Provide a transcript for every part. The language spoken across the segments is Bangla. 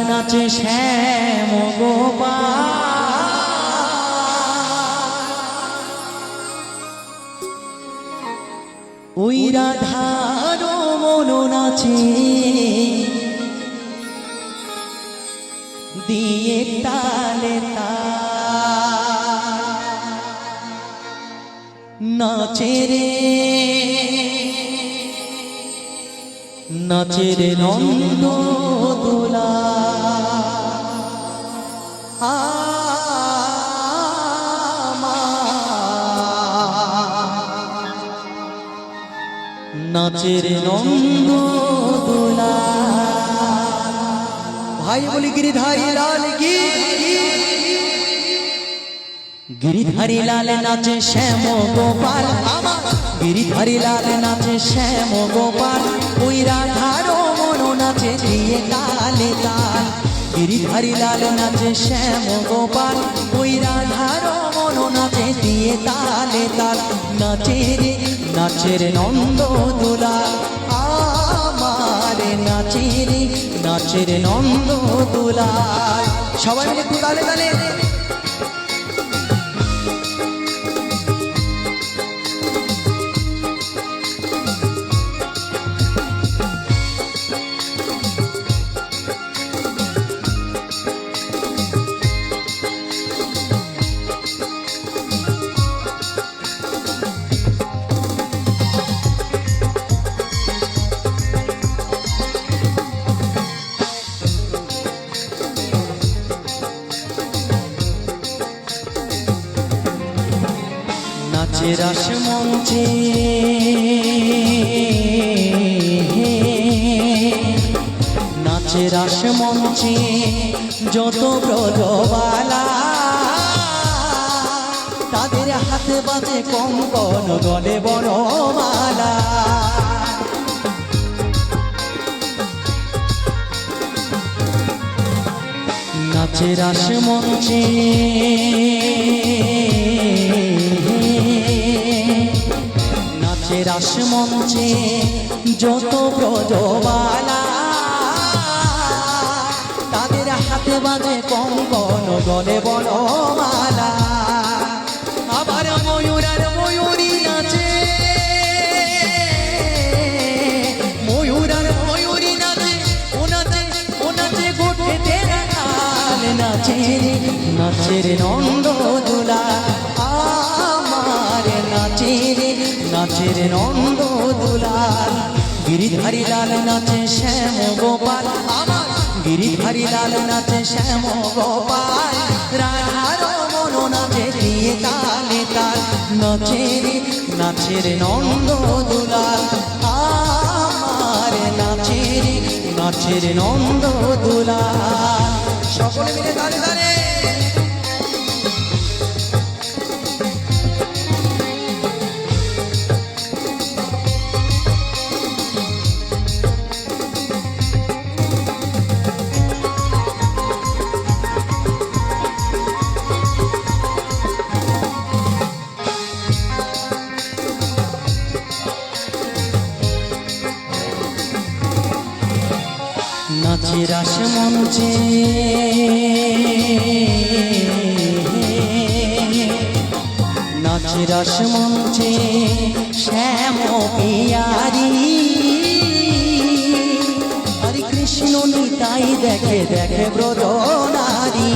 নাচে শ্যাম গোপাল, ওই রাধার মন নাচে দিয়ে তালে নাচে রে নাচে রে নন্দ দোলা নাচে রে নন্দ দোলা। ভাই বলি গিরিধারী লাল কি, গিরিধারী লাল নাচে শ্যাম গোপাল, গিরিধারী লাল নাচে শ্যাম গোপাল, ওই রাধার মন নাচে দিয়ে তালে তাল। গিরিধারী লাল নাচে শ্যাম গোপাল, ওই রাধার মন নাচে দিয়ে তালে তাল। নাচে রে নন্দ দোলা আমার, নাচে রে নন্দ দোলা। সবাই মিলে একটু তালে তালে। নাচে রাস মঞ্চে নাচে রাস মঞ্চে যত ব্রজবালা, তাদের হাতে বাজে কঙ্কন গলে বনমালা। নাচে রাস মঞ্চে নাচে রাস মঞ্চে যত ব্রজবালা, তাদের হাতে বাজে কঙ্কন গলে বনমালা। আবার ময়ূর আর ময়ূরী নাচে, ময়ূর আর ময়ূরী নাচে, ও নাচে গোটে তেরা তাল। নাচে রে নন্দ দোলা আমার, নাচে রে নন্দ দোলা। গিরিধারী লাল নাচে শ্যাম গোপাল আমার, গিরিধারী লাল নাচে শ্যাম গোপাল, রাধার মন নাচে দিয়ে তালে তাল। নাচে রে নন্দ দোলা আমার, নাচে রে নন্দ দোলা। সকলে মিলে তালে তালে। নাচে রাস মঞ্চে নাচে রাস মঞ্চে শ্যাম পিয়ারি, হরে কৃষ্ণ নিতাই দেখে দেখে ব্রজ নারী।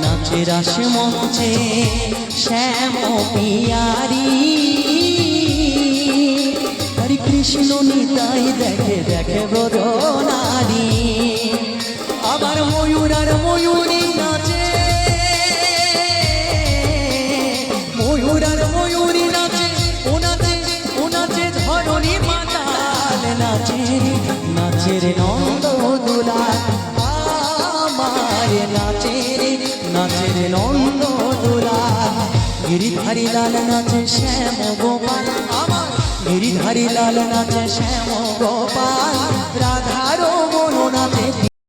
নাচে রাস মঞ্চে শ্যাম পিয়ারি, হরে কৃষ্ণ নিতাই দেখে দেখে ব্রজ নারী। আবার ময়ূর আর ময়ূরী নাচে, ময়ূর আর ময়ূরী নাচে, ও নাচে ধরণী মাতাল। নাচে রে নন্দ দোলা আমার, নাচে রে নন্দ দোলা। গিরিধারী লাল নাচে শ্যাম গোপাল আমার, গিরিধারী লাল নাচে শ্যাম গোপাল,